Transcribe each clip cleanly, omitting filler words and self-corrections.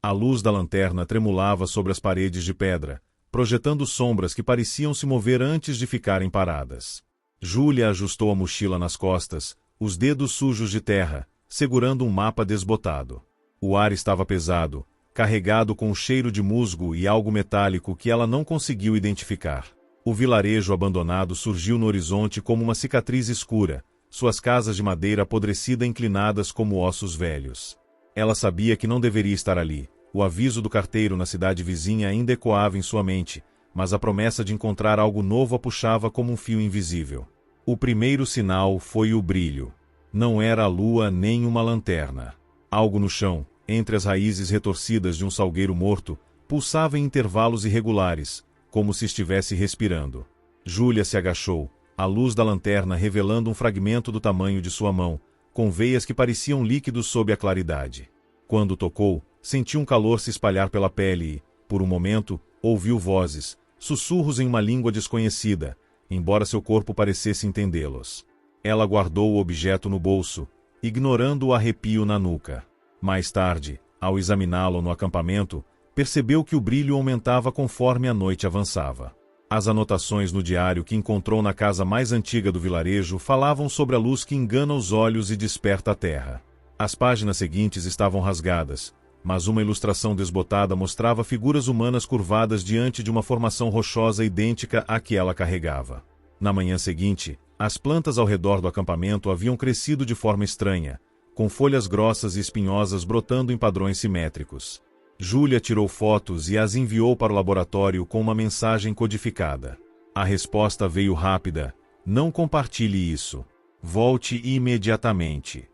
A luz da lanterna tremulava sobre as paredes de pedra, projetando sombras que pareciam se mover antes de ficarem paradas. Júlia ajustou a mochila nas costas, os dedos sujos de terra, segurando um mapa desbotado. O ar estava pesado, carregado com um cheiro de musgo e algo metálico que ela não conseguiu identificar. O vilarejo abandonado surgiu no horizonte como uma cicatriz escura, suas casas de madeira apodrecida inclinadas como ossos velhos. Ela sabia que não deveria estar ali. O aviso do carteiro na cidade vizinha ainda ecoava em sua mente, mas a promessa de encontrar algo novo a puxava como um fio invisível. O primeiro sinal foi o brilho. Não era a lua nem uma lanterna. Algo no chão, entre as raízes retorcidas de um salgueiro morto, pulsava em intervalos irregulares, como se estivesse respirando. Júlia se agachou, a luz da lanterna revelando um fragmento do tamanho de sua mão, com veias que pareciam líquidos sob a claridade. Quando tocou, sentiu um calor se espalhar pela pele e, por um momento, ouviu vozes, sussurros em uma língua desconhecida, embora seu corpo parecesse entendê-los. Ela guardou o objeto no bolso, ignorando o arrepio na nuca. Mais tarde, ao examiná-lo no acampamento, percebeu que o brilho aumentava conforme a noite avançava. As anotações no diário que encontrou na casa mais antiga do vilarejo falavam sobre a luz que engana os olhos e desperta a terra. As páginas seguintes estavam rasgadas, mas uma ilustração desbotada mostrava figuras humanas curvadas diante de uma formação rochosa idêntica à que ela carregava. Na manhã seguinte, as plantas ao redor do acampamento haviam crescido de forma estranha, com folhas grossas e espinhosas brotando em padrões simétricos. Júlia tirou fotos e as enviou para o laboratório com uma mensagem codificada. A resposta veio rápida: não compartilhe isso. Volte imediatamente.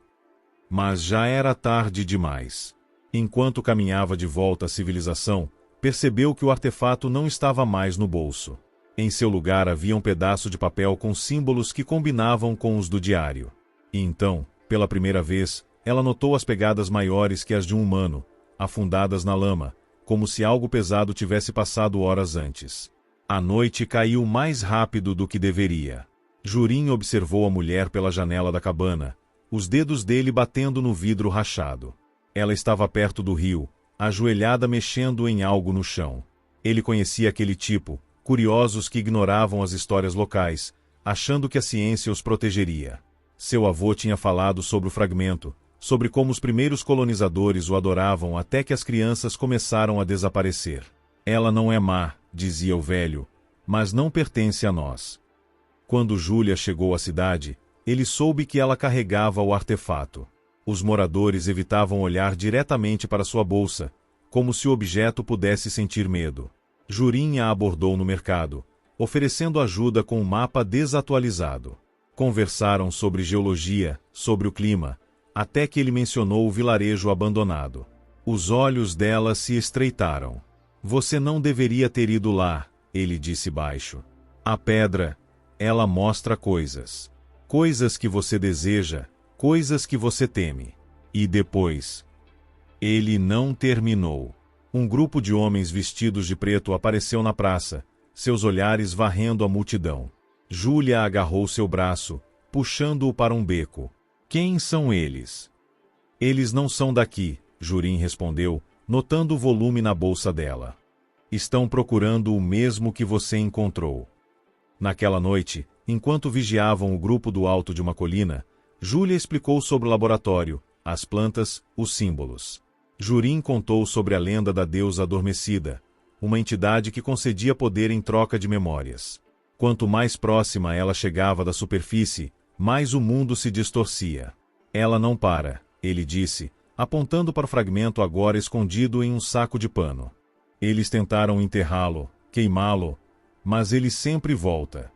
Mas já era tarde demais. Enquanto caminhava de volta à civilização, percebeu que o artefato não estava mais no bolso. Em seu lugar havia um pedaço de papel com símbolos que combinavam com os do diário. E então, pela primeira vez, ela notou as pegadas maiores que as de um humano, afundadas na lama, como se algo pesado tivesse passado horas antes. A noite caiu mais rápido do que deveria. Jurim observou a mulher pela janela da cabana, os dedos dele batendo no vidro rachado. Ela estava perto do rio, ajoelhada mexendo em algo no chão. Ele conhecia aquele tipo, curiosos que ignoravam as histórias locais, achando que a ciência os protegeria. Seu avô tinha falado sobre o fragmento, sobre como os primeiros colonizadores o adoravam até que as crianças começaram a desaparecer. Ela não é má, dizia o velho, mas não pertence a nós. Quando Júlia chegou à cidade, ele soube que ela carregava o artefato. Os moradores evitavam olhar diretamente para sua bolsa, como se o objeto pudesse sentir medo. Jurim a abordou no mercado, oferecendo ajuda com um mapa desatualizado. Conversaram sobre geologia, sobre o clima, até que ele mencionou o vilarejo abandonado. Os olhos dela se estreitaram. Você não deveria ter ido lá, ele disse baixo. A pedra, ela mostra coisas. Coisas que você deseja, coisas que você teme. E depois... Ele não terminou. Um grupo de homens vestidos de preto apareceu na praça, seus olhares varrendo a multidão. Júlia agarrou seu braço, puxando-o para um beco. Quem são eles? Eles não são daqui, Jurim respondeu, notando o volume na bolsa dela. Estão procurando o mesmo que você encontrou. Naquela noite, enquanto vigiavam o grupo do alto de uma colina, Júlia explicou sobre o laboratório, as plantas, os símbolos. Jurim contou sobre a lenda da deusa adormecida, uma entidade que concedia poder em troca de memórias. Quanto mais próxima ela chegava da superfície, mais o mundo se distorcia. Ela não para, ele disse, apontando para o fragmento agora escondido em um saco de pano. Eles tentaram enterrá-lo, queimá-lo, mas ele sempre volta.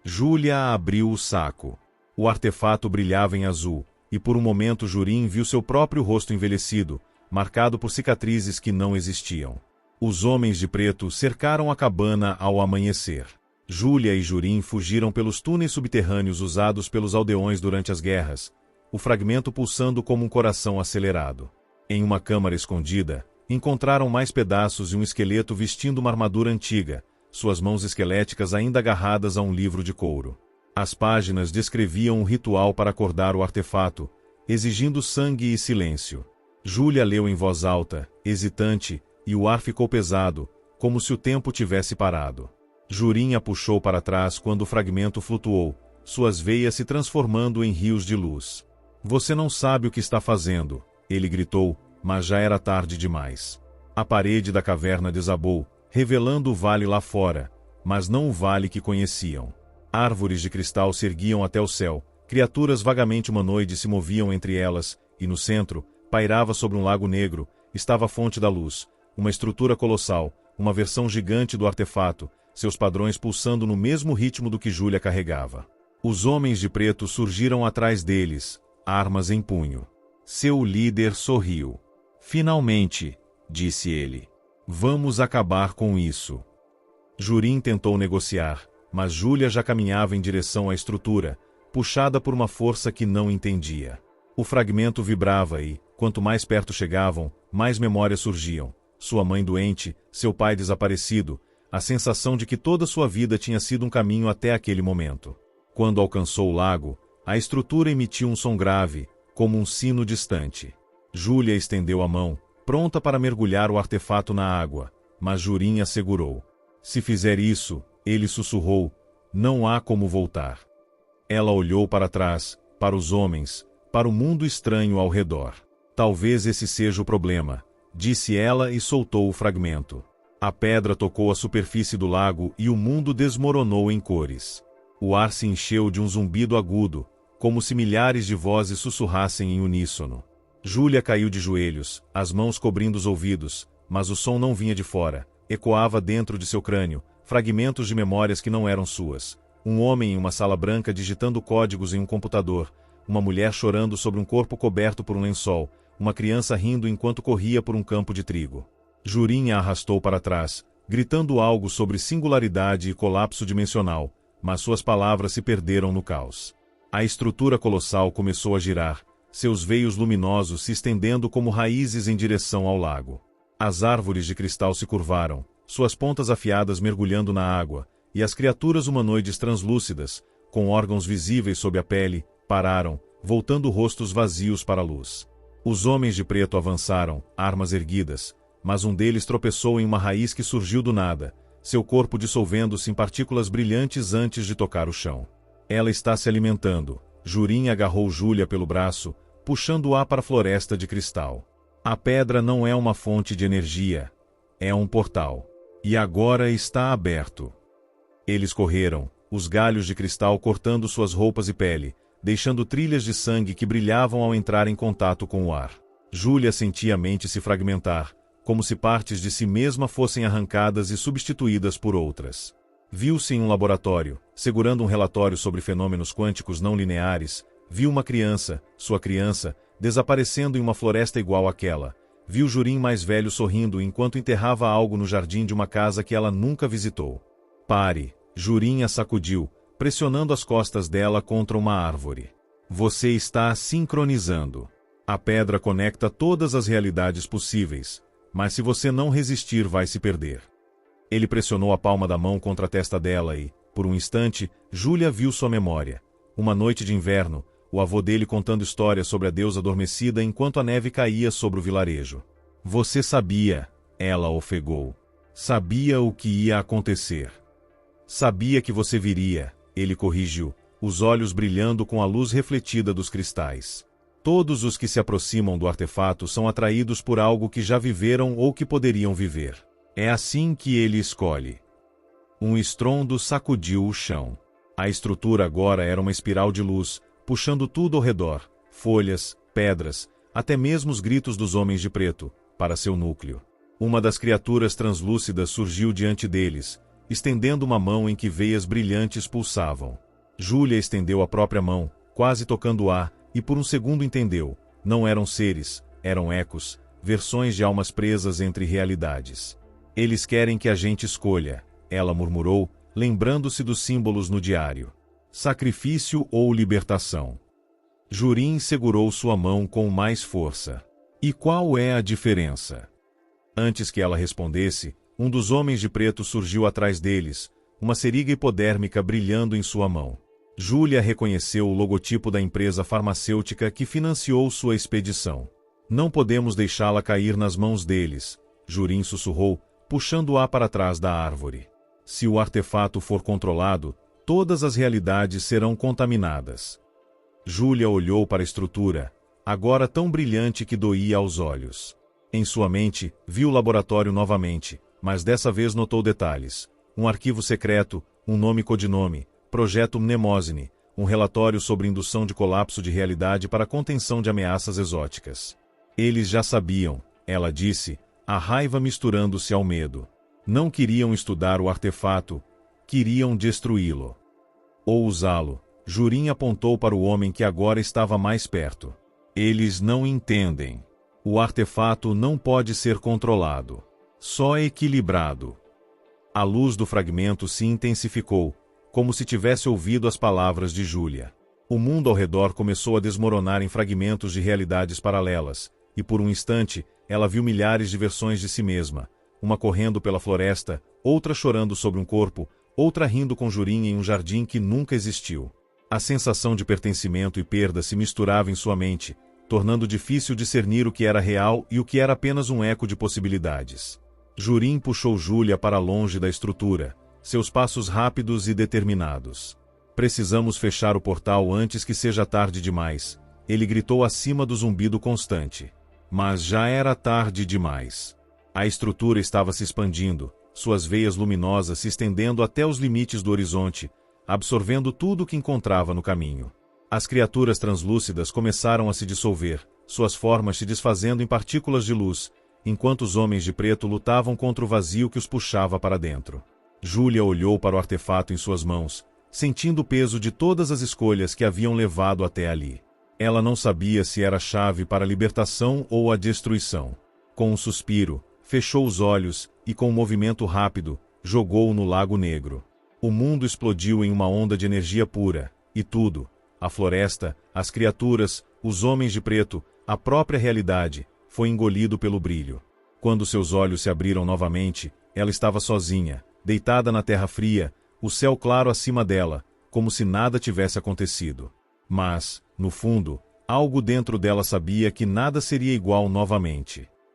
Júlia abriu o saco. O artefato brilhava em azul, e por um momento Jurim viu seu próprio rosto envelhecido, marcado por cicatrizes que não existiam. Os homens de preto cercaram a cabana ao amanhecer. Júlia e Jurim fugiram pelos túneis subterrâneos usados pelos aldeões durante as guerras, o fragmento pulsando como um coração acelerado. Em uma câmara escondida, encontraram mais pedaços e um esqueleto vestindo uma armadura antiga, suas mãos esqueléticas ainda agarradas a um livro de couro. As páginas descreviam um ritual para acordar o artefato, exigindo sangue e silêncio. Júlia leu em voz alta, hesitante, e o ar ficou pesado, como se o tempo tivesse parado. Jurim a puxou para trás quando o fragmento flutuou, suas veias se transformando em rios de luz. Você não sabe o que está fazendo, ele gritou, mas já era tarde demais. A parede da caverna desabou, revelando o vale lá fora, mas não o vale que conheciam. Árvores de cristal se erguiam até o céu, criaturas vagamente humanoides se moviam entre elas, e no centro, pairava sobre um lago negro, estava a fonte da luz, uma estrutura colossal, uma versão gigante do artefato, seus padrões pulsando no mesmo ritmo do que Júlia carregava. Os homens de preto surgiram atrás deles, armas em punho. Seu líder sorriu. Finalmente, disse ele. Vamos acabar com isso. Jurim tentou negociar, mas Júlia já caminhava em direção à estrutura, puxada por uma força que não entendia. O fragmento vibrava e, quanto mais perto chegavam, mais memórias surgiam. Sua mãe doente, seu pai desaparecido, a sensação de que toda sua vida tinha sido um caminho até aquele momento. Quando alcançou o lago, a estrutura emitiu um som grave, como um sino distante. Júlia estendeu a mão, pronta para mergulhar o artefato na água, mas Jurim a segurou. Se fizer isso, ele sussurrou, não há como voltar. Ela olhou para trás, para os homens, para o mundo estranho ao redor. Talvez esse seja o problema, disse ela e soltou o fragmento. A pedra tocou a superfície do lago e o mundo desmoronou em cores. O ar se encheu de um zumbido agudo, como se milhares de vozes sussurrassem em uníssono. Júlia caiu de joelhos, as mãos cobrindo os ouvidos, mas o som não vinha de fora, ecoava dentro de seu crânio, fragmentos de memórias que não eram suas. Um homem em uma sala branca digitando códigos em um computador, uma mulher chorando sobre um corpo coberto por um lençol, uma criança rindo enquanto corria por um campo de trigo. Jurim a arrastou para trás, gritando algo sobre singularidade e colapso dimensional, mas suas palavras se perderam no caos. A estrutura colossal começou a girar, seus veios luminosos se estendendo como raízes em direção ao lago. As árvores de cristal se curvaram, suas pontas afiadas mergulhando na água, e as criaturas humanoides translúcidas, com órgãos visíveis sob a pele, pararam, voltando rostos vazios para a luz. Os homens de preto avançaram, armas erguidas, mas um deles tropeçou em uma raiz que surgiu do nada, seu corpo dissolvendo-se em partículas brilhantes antes de tocar o chão. Ela está se alimentando. Jurim agarrou Júlia pelo braço, puxando-a para a floresta de cristal. A pedra não é uma fonte de energia, é um portal. E agora está aberto. Eles correram, os galhos de cristal cortando suas roupas e pele, deixando trilhas de sangue que brilhavam ao entrar em contato com o ar. Júlia sentia a mente se fragmentar, como se partes de si mesma fossem arrancadas e substituídas por outras. Viu-se em um laboratório, segurando um relatório sobre fenômenos quânticos não lineares, viu uma criança, sua criança, desaparecendo em uma floresta igual àquela. Viu Jurim mais velho sorrindo enquanto enterrava algo no jardim de uma casa que ela nunca visitou. Pare, Jurim a sacudiu, pressionando as costas dela contra uma árvore. Você está sincronizando. A pedra conecta todas as realidades possíveis, mas se você não resistir vai se perder. Ele pressionou a palma da mão contra a testa dela e, por um instante, Júlia viu sua memória. Uma noite de inverno, o avô dele contando histórias sobre a deusa adormecida enquanto a neve caía sobre o vilarejo. Você sabia, ela ofegou. Sabia o que ia acontecer. Sabia que você viria, ele corrigiu, os olhos brilhando com a luz refletida dos cristais. Todos os que se aproximam do artefato são atraídos por algo que já viveram ou que poderiam viver. É assim que ele escolhe. Um estrondo sacudiu o chão. A estrutura agora era uma espiral de luz, puxando tudo ao redor, folhas, pedras, até mesmo os gritos dos homens de preto, para seu núcleo. Uma das criaturas translúcidas surgiu diante deles, estendendo uma mão em que veias brilhantes pulsavam. Júlia estendeu a própria mão, quase tocando-a, e por um segundo entendeu, não eram seres, eram ecos, versões de almas presas entre realidades. Eles querem que a gente escolha, ela murmurou, lembrando-se dos símbolos no diário. Sacrifício ou libertação. Jurim segurou sua mão com mais força. E qual é a diferença? Antes que ela respondesse, um dos homens de preto surgiu atrás deles, uma seringa hipodérmica brilhando em sua mão. Júlia reconheceu o logotipo da empresa farmacêutica que financiou sua expedição. Não podemos deixá-la cair nas mãos deles, Jurin sussurrou, puxando-a para trás da árvore. Se o artefato for controlado, todas as realidades serão contaminadas. Júlia olhou para a estrutura, agora tão brilhante que doía aos olhos. Em sua mente, viu o laboratório novamente, mas dessa vez notou detalhes. Um arquivo secreto, um nome-codinome, Projeto Mnemosine, um relatório sobre indução de colapso de realidade para contenção de ameaças exóticas. Eles já sabiam, ela disse, a raiva misturando-se ao medo. Não queriam estudar o artefato, queriam destruí-lo. Ou usá-lo. Jurin apontou para o homem que agora estava mais perto. Eles não entendem. O artefato não pode ser controlado. Só equilibrado. A luz do fragmento se intensificou, como se tivesse ouvido as palavras de Júlia. O mundo ao redor começou a desmoronar em fragmentos de realidades paralelas, e por um instante, ela viu milhares de versões de si mesma, uma correndo pela floresta, outra chorando sobre um corpo, outra rindo com Jurin em um jardim que nunca existiu. A sensação de pertencimento e perda se misturava em sua mente, tornando difícil discernir o que era real e o que era apenas um eco de possibilidades. Jurin puxou Júlia para longe da estrutura, seus passos rápidos e determinados. Precisamos fechar o portal antes que seja tarde demais, ele gritou acima do zumbido constante. Mas já era tarde demais. A estrutura estava se expandindo, suas veias luminosas se estendendo até os limites do horizonte, absorvendo tudo o que encontrava no caminho. As criaturas translúcidas começaram a se dissolver, suas formas se desfazendo em partículas de luz, enquanto os homens de preto lutavam contra o vazio que os puxava para dentro. Júlia olhou para o artefato em suas mãos, sentindo o peso de todas as escolhas que haviam levado até ali. Ela não sabia se era a chave para a libertação ou a destruição. Com um suspiro, fechou os olhos e, com um movimento rápido, jogou-o no Lago Negro. O mundo explodiu em uma onda de energia pura, e tudo, a floresta, as criaturas, os homens de preto, a própria realidade, foi engolido pelo brilho. Quando seus olhos se abriram novamente, ela estava sozinha, deitada na terra fria, o céu claro acima dela, como se nada tivesse acontecido. Mas, no fundo, algo dentro dela sabia que nada seria igual novamente.